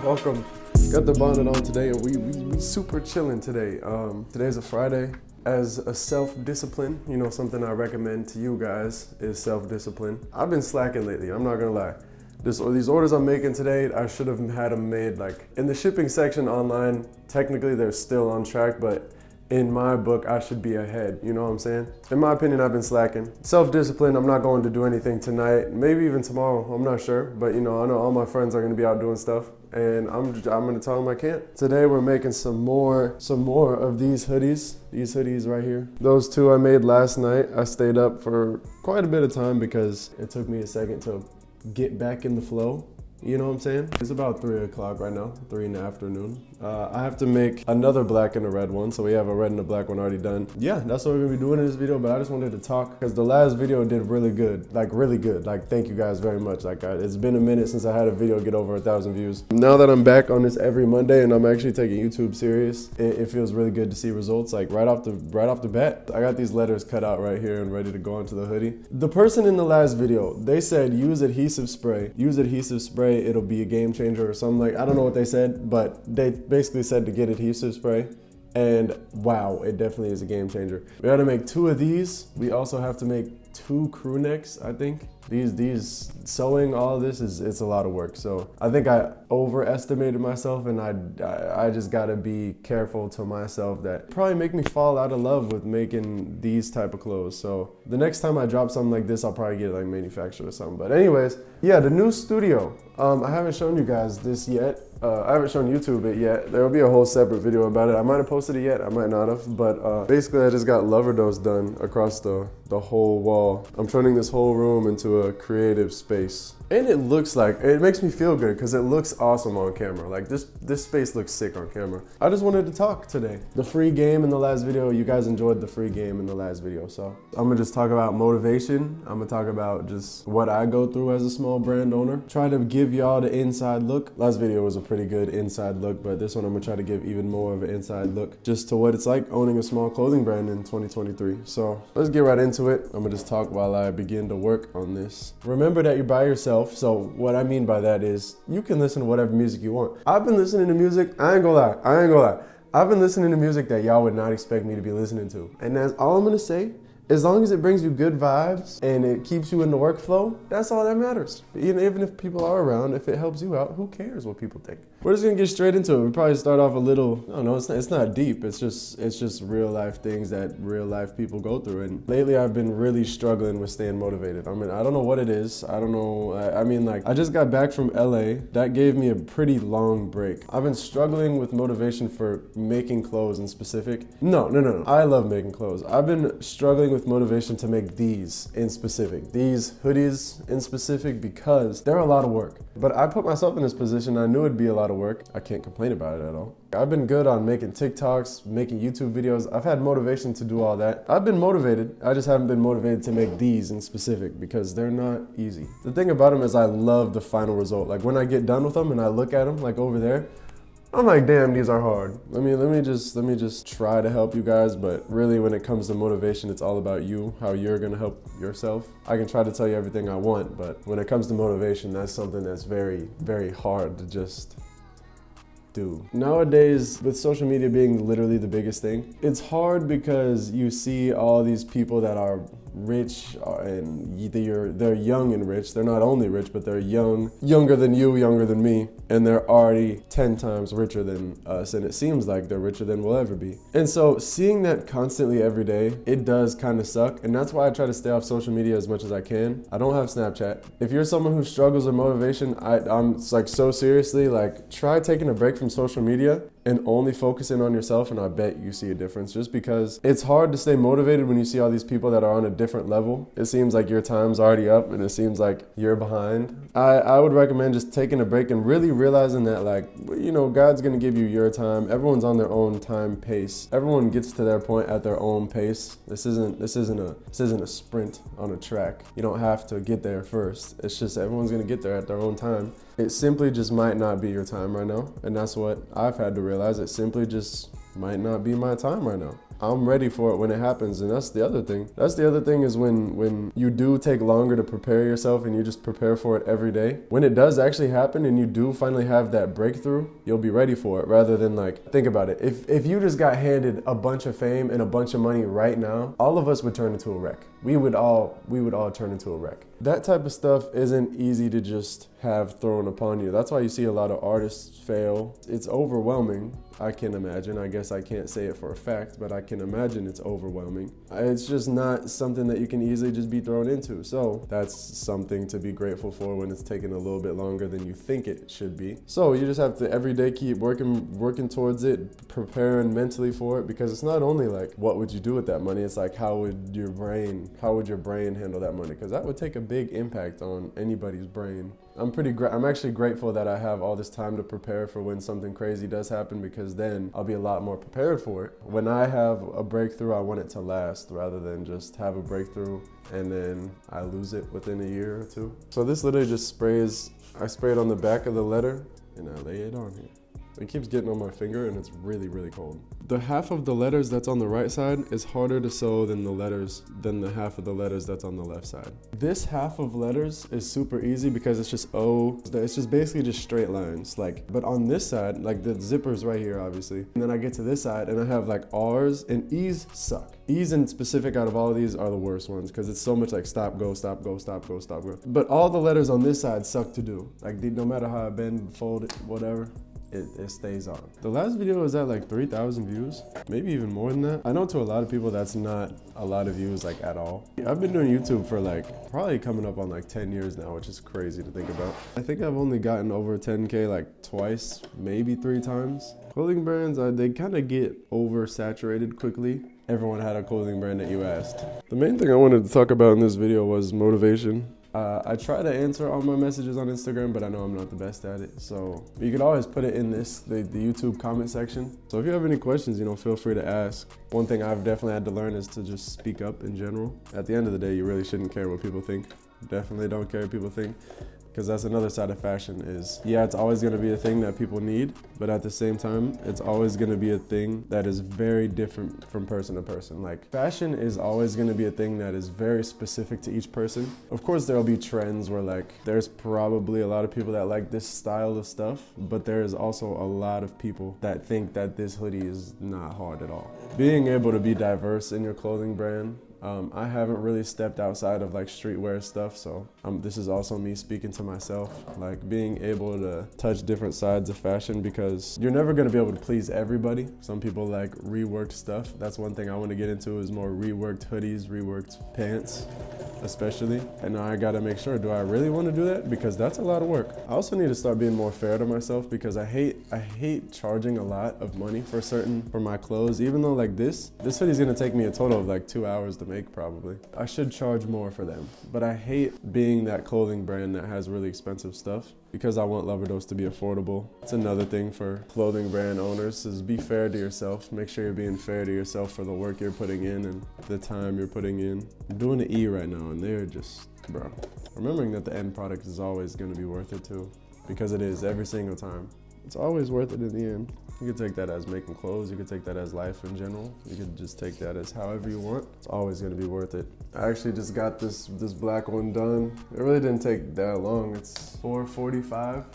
Welcome. Got the bonnet on today, and we super chilling today. Today's a Friday. As a self-discipline, you know, something I recommend to you guys is self-discipline. I've been slacking lately, I'm not gonna lie. These orders I'm making today, I should have had them made like in the shipping section online. Technically, they're still on track, but in my book, I should be ahead, you know what I'm saying? In my opinion, I've been slacking. Self-discipline, I'm not going to do anything tonight, maybe even tomorrow, I'm not sure. But you know, I know all my friends are gonna be out doing stuff, and I'm gonna tell them I can't. Today we're making some more of these hoodies right here. Those two I made last night. I stayed up for quite a bit of time because it took me a second to get back in the flow. You know what I'm saying? It's about 3 o'clock right now, 3 in the afternoon. I have to make another black and a red one, so we have a red and a black one already done. Yeah, that's what we're gonna be doing in this video, but I just wanted to talk because the last video did really good. Like, thank you guys very much. It's been a minute since I had a video get over 1,000 views. Now that I'm back on this every Monday and I'm actually taking YouTube serious, it feels really good to see results, like right off the bat. I got these letters cut out right here and ready to go onto the hoodie. The person in the last video, they said use adhesive spray. Use adhesive spray, it'll be a game changer or something. Like, I don't know what they said, but they basically said to get adhesive spray, and wow, it definitely is a game changer. We gotta make 2 of these. We also have to make 2 crew necks, I think. These sewing, all of this it's a lot of work. So I think I overestimated myself, and I just gotta be careful to myself that probably make me fall out of love with making these type of clothes. So the next time I drop something like this, I'll probably get it like manufactured or something. But anyways, yeah, the new studio. I haven't shown you guys this yet. I haven't shown YouTube it yet. There will be a whole separate video about it. I might have posted it yet, I might not have, but basically I just got lover dose done across the whole wall. I'm turning this whole room into a creative space. And it makes me feel good because it looks awesome on camera. Like this space looks sick on camera. I just wanted to talk today. The free game in the last video, you guys enjoyed the free game in the last video. So I'm gonna just talk about motivation. I'm gonna talk about just what I go through as a small brand owner. Try to give y'all the inside look. Last video was a pretty good inside look, but this one I'm gonna try to give even more of an inside look just to what it's like owning a small clothing brand in 2023. So let's get right into it. I'm gonna just talk while I begin to work on this. Remember that you're by yourself. So what I mean by that is you can listen to whatever music you want. I've been listening to music, I ain't gonna lie. I've been listening to music that y'all would not expect me to be listening to. And that's all I'm gonna say. As long as it brings you good vibes and it keeps you in the workflow, that's all that matters. Even if people are around, if it helps you out, who cares what people think? We're just gonna get straight into it. We probably start off a little, I don't know, it's not deep. It's just real life things that real life people go through. And lately I've been really struggling with staying motivated. I mean, I don't know what it is. I don't know. I mean, like, I just got back from LA. That gave me a pretty long break. I've been struggling with motivation for making clothes in specific. No. I love making clothes. I've been struggling with motivation to make these in specific, these hoodies in specific, because they're a lot of work. But I put myself in this position. I knew it'd be a lot of work. I can't complain about it at all. I've been good on making TikToks, making YouTube videos. I've had motivation to do all that. I've been motivated. I just haven't been motivated to make these in specific because they're not easy. The thing about them is I love the final result. Like when I get done with them and I look at them like over there, I'm like, damn, these are hard. Let me just try to help you guys, but really when it comes to motivation, it's all about you, how you're gonna help yourself. I can try to tell you everything I want, but when it comes to motivation, that's something that's very, very hard to just do. Nowadays, with social media being literally the biggest thing, it's hard because you see all these people that are rich and they're young and rich. They're not only rich, but they're younger than you, younger than me, and they're already 10 times richer than us, and it seems like they're richer than we'll ever be. And so seeing that constantly every day, it does kind of suck, and that's why I try to stay off social media as much as I can. I don't have Snapchat. If you're someone who struggles with motivation, I'm like, so seriously, like, try taking a break from social media and only focusing on yourself, and I bet you see a difference, just because it's hard to stay motivated when you see all these people that are on a different level. It seems like your time's already up and it seems like you're behind. I would recommend just taking a break and really realizing that, like, you know, God's gonna give you your time. Everyone's on their own time pace. Everyone gets to their point at their own pace. This isn't a sprint on a track. You don't have to get there first. It's just everyone's gonna get there at their own time. It simply just might not be your time right now, and that's what I've had to realize. It simply just might not be my time right now. I'm ready for it when it happens. And that's the other thing. That's the other thing is when you do take longer to prepare yourself and you just prepare for it every day, when it does actually happen and you do finally have that breakthrough, you'll be ready for it, rather than like, think about it. If you just got handed a bunch of fame and a bunch of money right now, all of us would turn into a wreck. We would all turn into a wreck. That type of stuff isn't easy to just have thrown upon you. That's why you see a lot of artists fail. It's overwhelming, I can imagine. I guess I can't say it for a fact, but I can imagine it's overwhelming. It's just not something that you can easily just be thrown into. So that's something to be grateful for when it's taking a little bit longer than you think it should be. So you just have to every day keep working towards it, preparing mentally for it, because it's not only like, what would you do with that money? It's like, how would your brain handle that money? Because that would take a big impact on anybody's brain. I'm actually grateful that I have all this time to prepare for when something crazy does happen, because then I'll be a lot more prepared for it. When I have a breakthrough, I want it to last rather than just have a breakthrough and then I lose it within a year or two. So this literally just sprays, I spray it on the back of the letter and I lay it on here. It keeps getting on my finger and it's really, really cold. The half of the letters that's on the right side is harder to sew than the half of the letters that's on the left side. This half of letters is super easy because it's just it's just basically just straight lines. But on this side, like the zipper's right here, obviously. And then I get to this side and I have like R's and E's suck. E's in specific out of all of these are the worst ones because it's so much like stop, go, stop, go, stop, go, stop, go. But all the letters on this side suck to do. Like no matter how I bend, fold it, whatever. It stays on. The last video was at like 3,000 views, maybe even more than that. I know to a lot of people that's not a lot of views like at all. I've been doing YouTube for like probably coming up on like 10 years now, which is crazy to think about. I think I've only gotten over 10K like twice, maybe 3 times. Clothing brands, they kind of get oversaturated quickly. Everyone had a clothing brand that you asked. The main thing I wanted to talk about in this video was motivation. I try to answer all my messages on Instagram, but I know I'm not the best at it. So you could always put it in the YouTube comment section. So if you have any questions, feel free to ask. One thing I've definitely had to learn is to just speak up in general. At the end of the day, you really shouldn't care what people think. Definitely don't care what people think. Because that's another side of fashion is, yeah, it's always going to be a thing that people need, but at the same time, it's always going to be a thing that is very different from person to person. Like, fashion is always going to be a thing that is very specific to each person. Of course, there'll be trends where like, there's probably a lot of people that like this style of stuff, but there is also a lot of people that think that this hoodie is not hard at all. Being able to be diverse in your clothing brand, I haven't really stepped outside of like streetwear stuff, so this is also me speaking to myself, like being able to touch different sides of fashion, because you're never going to be able to please everybody. Some people like reworked stuff. That's one thing I want to get into, is more reworked hoodies, reworked pants especially. And now I got to make sure, do I really want to do that? Because that's a lot of work. I also need to start being more fair to myself, because I hate charging a lot of money for my clothes, even though like this hoodie is going to take me a total of like 2 hours to make probably. I should charge more for them, but I hate being that clothing brand that has really expensive stuff, because I want Loverdose to be affordable. It's another thing for clothing brand owners, is be fair to yourself. Make sure you're being fair to yourself for the work you're putting in and the time you're putting in. I'm doing the E right now and they're just, bro. Remembering that the end product is always gonna be worth it too, because it is every single time. It's always worth it in the end. You could take that as making clothes, you could take that as life in general. You could just take that as however you want. It's always gonna be worth it. I actually just got this black one done. It really didn't take that long. It's 4:45.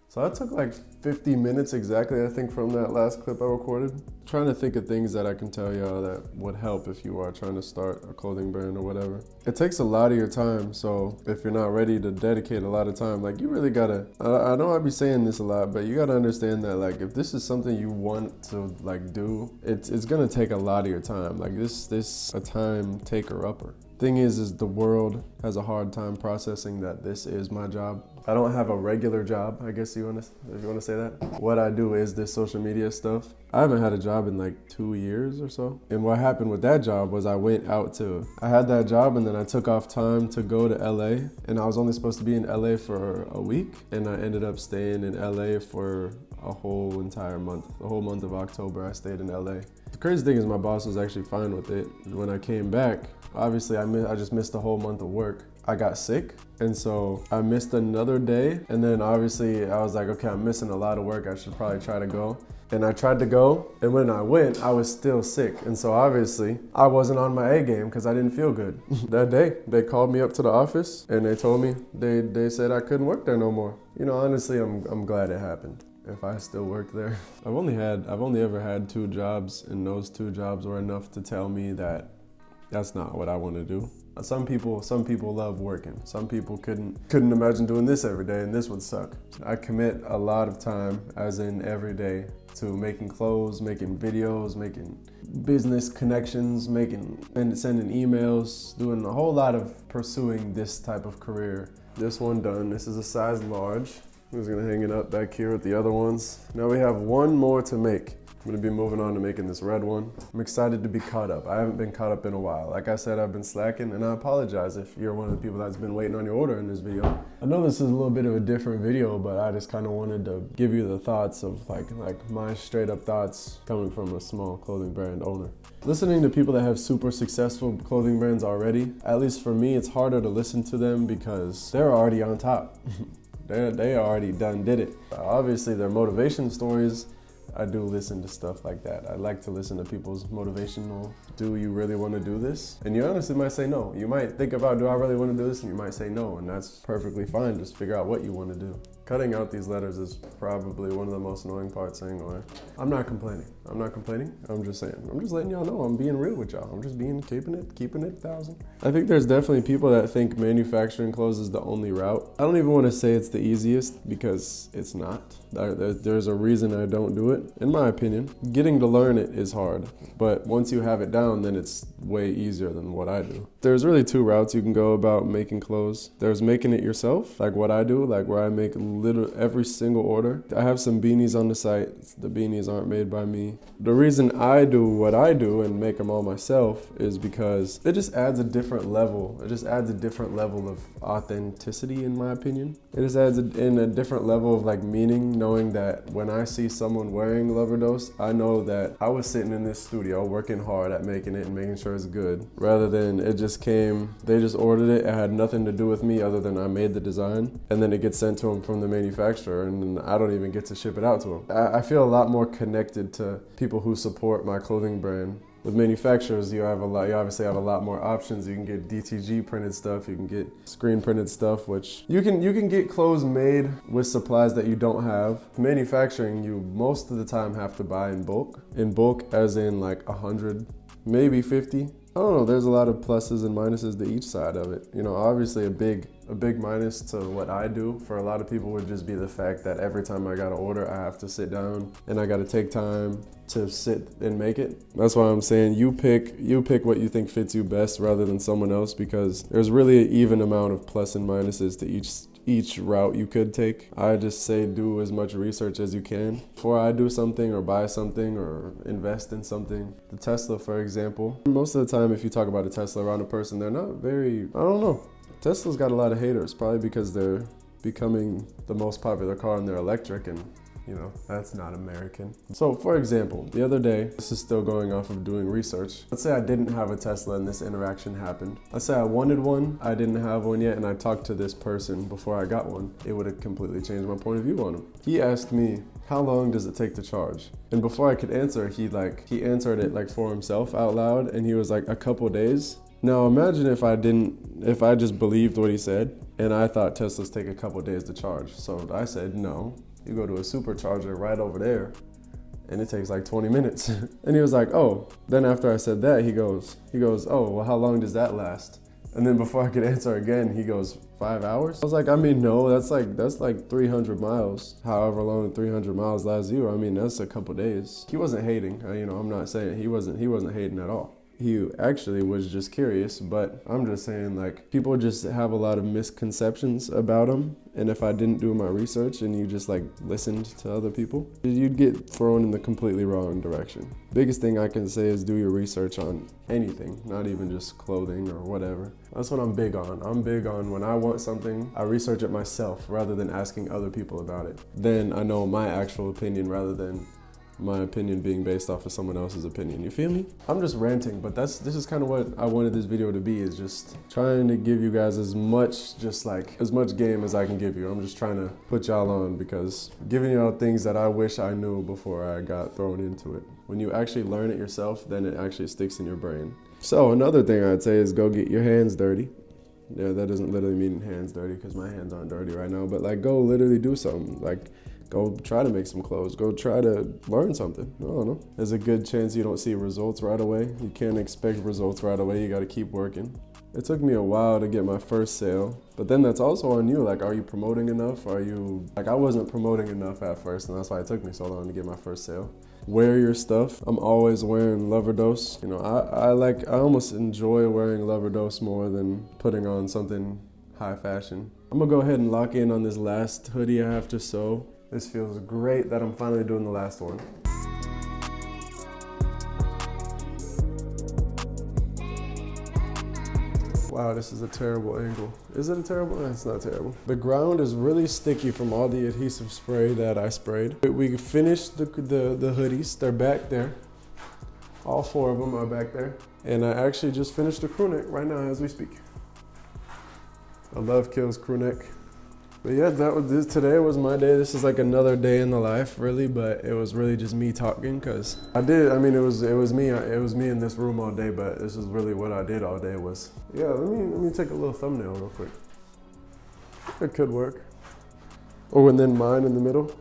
So that took like 50 minutes exactly, I think, from that last clip I recorded. Trying to think of things that I can tell y'all that would help if you are trying to start a clothing brand or whatever. It takes a lot of your time, so if you're not ready to dedicate a lot of time, like you really gotta, I know I be saying this a lot, but you gotta understand that like if this is something you want to like do, it's gonna take a lot of your time. Like this a time taker-upper. Thing is the world has a hard time processing that this is my job. I don't have a regular job, I guess if you want to say that. What I do is this social media stuff. I haven't had a job in like 2 years or so. And what happened with that job was I had that job and then I took off time to go to LA, and I was only supposed to be in LA for a week, and I ended up staying in LA for a whole entire month. The whole month of October, I stayed in LA. The crazy thing is my boss was actually fine with it. When I came back, obviously I just missed a whole month of work. I got sick, and so I missed another day. And then obviously I was like, okay, I'm missing a lot of work. I should probably try to go. And I tried to go, and when I went, I was still sick. And so obviously I wasn't on my A game because I didn't feel good. That day, they called me up to the office and they told me, they said I couldn't work there no more. You know, honestly, I'm glad it happened. If I still worked there. I've only ever had 2 jobs, and those 2 jobs were enough to tell me that that's not what I want to do. Some people love working. Some people couldn't imagine doing this every day, and this would suck. I commit a lot of time, as in every day, to making clothes, making videos, making business connections, and sending emails, doing a whole lot of pursuing this type of career. This one done. This is a size large. I'm just gonna hang it up back here with the other ones. Now we have one more to make. I'm gonna be moving on to making this red one. I'm excited to be caught up. I haven't been caught up in a while. Like I said, I've been slacking, and I apologize if you're one of the people that's been waiting on your order in this video. I know this is a little bit of a different video, but I just kind of wanted to give you the thoughts of like my straight up thoughts coming from a small clothing brand owner. Listening to people that have super successful clothing brands already, at least for me, it's harder to listen to them because they're already on top. They already did it. Obviously, their motivation stories, I do listen to stuff like that. I like to listen to people's motivational, do you really want to do this? And you honestly might say no. You might think about, do I really want to do this? And you might say no, and that's perfectly fine. Just figure out what you want to do. Cutting out these letters is probably one of the most annoying parts anyway. I'm not complaining. I'm just saying. I'm just letting y'all know I'm being real with y'all. I'm just keeping it 1,000. I think there's definitely people that think manufacturing clothes is the only route. I don't even want to say it's the easiest because it's not. There's a reason I don't do it, in my opinion. Getting to learn it is hard, but once you have it down, then it's way easier than what I do. There's really 2 routes you can go about making clothes. There's making it yourself, like what I do, like where I make literally every single order. I have some beanies on the site. The beanies aren't made by me. The reason I do what I do and make them all myself is because it just adds a different level. It just adds a different level of authenticity, in my opinion. It just adds in a different level of like meaning, knowing that when I see someone wearing Loverdose, I know that I was sitting in this studio working hard at making it and making sure it's good, rather than it just came, they just ordered it. It had nothing to do with me other than I made the design, and then it gets sent to them from the manufacturer, and I don't even get to ship it out to them. I feel a lot more connected to people who support my clothing brand. With manufacturers, you obviously have a lot more options. You can get DTG printed stuff, you can get screen printed stuff, which you can get clothes made with supplies that you don't have. Manufacturing, you most of the time have to buy in bulk. In bulk as in like 100, maybe 50. I don't know, there's a lot of pluses and minuses to each side of it. You know, obviously a big minus to what I do for a lot of people would just be the fact that every time I got an order, I have to sit down and I got to take time to sit and make it. That's why I'm saying you pick what you think fits you best rather than someone else, because there's really an even amount of plus and minuses to each route you could take. I just say do as much research as you can before I do something or buy something or invest in something. The Tesla, for example, most of the time if you talk about a Tesla around a person, they're not very, I don't know. Tesla's got a lot of haters, probably because they're becoming the most popular car and they're electric, and you know, that's not American. So for example, the other day, this is still going off of doing research. Let's say I didn't have a Tesla and this interaction happened. Let's say I wanted one, I didn't have one yet, and I talked to this person before I got one. It would have completely changed my point of view on him. He asked me, how long does it take to charge? And before I could answer, he answered it like for himself out loud, and he was like, a couple days. Now imagine if I just believed what he said and I thought Teslas take a couple days to charge. So I said, no, you go to a supercharger right over there and it takes like 20 minutes. And he was like, oh. Then after I said that, he goes, oh, well, how long does that last? And then before I could answer again, he goes, 5 hours? I was like, I mean, no, that's like 300 miles. However long 300 miles lasts you, I mean, that's a couple days. He wasn't hating, you know, I'm not saying he wasn't hating at all. he actually was just curious, but I'm just saying, like, people just have a lot of misconceptions about him, and if I didn't do my research and you just like listened to other people, you'd get thrown in the completely wrong direction. Biggest thing I can say is do your research on anything, not even just clothing or whatever. That's what I'm big on. I'm big on when I want something, I research it myself rather than asking other people about it. Then I know my actual opinion rather than my opinion being based off of someone else's opinion. You feel me? I'm just ranting, but this is kind of what I wanted this video to be, is just trying to give you guys as much game as I can give you. I'm just trying to put y'all on, because giving y'all things that I wish I knew before I got thrown into it. When you actually learn it yourself, then it actually sticks in your brain. So another thing I'd say is go get your hands dirty. Yeah, that doesn't literally mean hands dirty, because my hands aren't dirty right now, but like go literally do something. Like go try to make some clothes. Go try to learn something. I don't know. There's a good chance you don't see results right away. You can't expect results right away. You got to keep working. It took me a while to get my first sale, but then that's also on you. Like, are you promoting enough? I wasn't promoting enough at first, and that's why it took me so long to get my first sale. Wear your stuff. I'm always wearing Loverdose. You know, I almost enjoy wearing Loverdose more than putting on something high fashion. I'm gonna go ahead and lock in on this last hoodie I have to sew. This feels great that I'm finally doing the last one. Wow, this is a terrible angle. Is it a terrible? No, it's not terrible. The ground is really sticky from all the adhesive spray that I sprayed. We finished the hoodies. They're back there. All 4 of them are back there. And I actually just finished the crew neck right now as we speak. I love Kill's crew neck. But yeah, today was my day. This is like another day in the life, really, but it was really just me talking, because it was me in this room all day, but this is really what I did all day was, yeah, let me take a little thumbnail real quick. It could work. Oh, and then mine in the middle.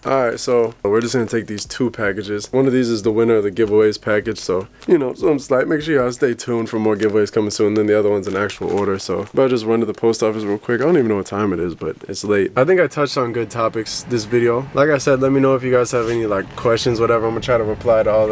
All right, so we're just gonna take these 2 packages. One of these is the winner of the giveaways package, so you know, so I'm just like, make sure y'all stay tuned for more giveaways coming soon. Then the other one's an actual order, so but I'll just run to the post office real quick. I don't even know what time it is, but it's late. I think I touched on good topics this video. Like I said, let me know if you guys have any like questions, whatever. I'm gonna try to reply to all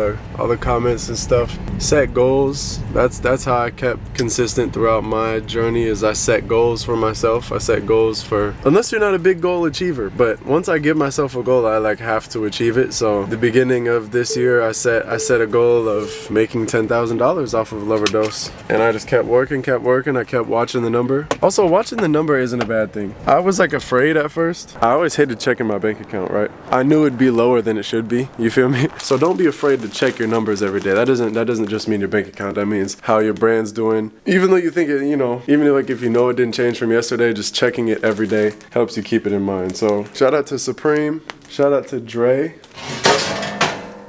the comments and stuff. Set goals. That's how I kept consistent throughout my journey. Is I set goals for myself. I set goals for, unless you're not a big goal achiever, but once I give myself a goal, I like have to achieve it. So the beginning of this year, I set a goal of making $10,000 off of Loverdose, and I just kept working. I kept watching the number. Also, watching the number isn't a bad thing. I was like afraid at first. I always hated checking my bank account, right? I knew it'd be lower than it should be. You feel me? So don't be afraid to check your numbers every day. That doesn't just mean your bank account. That means how your brand's doing. Even though you think it, you know, even like if you know it didn't change from yesterday, just checking it every day helps you keep it in mind. So shout out to Supreme. Shout out to Dre.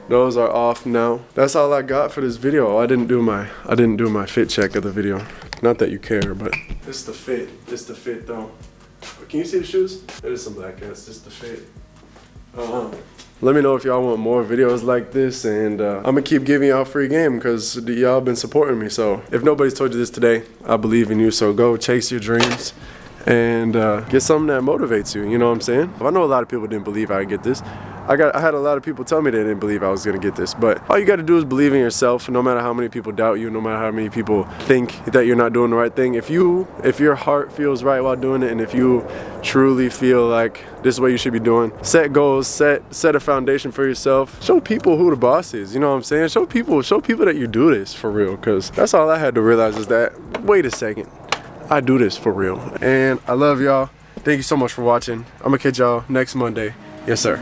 Those are off now. That's all I got for this video. I didn't do my fit check of the video. Not that you care, but it's the fit. It's the fit though. Can you see the shoes? There's some black cats. It's the fit. Let me know if y'all want more videos like this, and I'm gonna keep giving y'all free game because y'all been supporting me. So if nobody's told you this today, I believe in you. So go chase your dreams and get something that motivates you. You know what I'm saying? I know a lot of people didn't believe I'd get this. I had a lot of people tell me they didn't believe I was gonna get this, but all you gotta do is believe in yourself. No matter how many people doubt you, no matter how many people think that you're not doing the right thing, if your heart feels right while doing it, and if you truly feel like this is what you should be doing, set goals, set a foundation for yourself. Show people who the boss is. You know what I'm saying? Show people that you do this for real. Because that's all I had to realize is that, wait a second, I do this for real. And I love y'all. Thank you so much for watching. I'm gonna catch y'all next Monday. Yes, sir.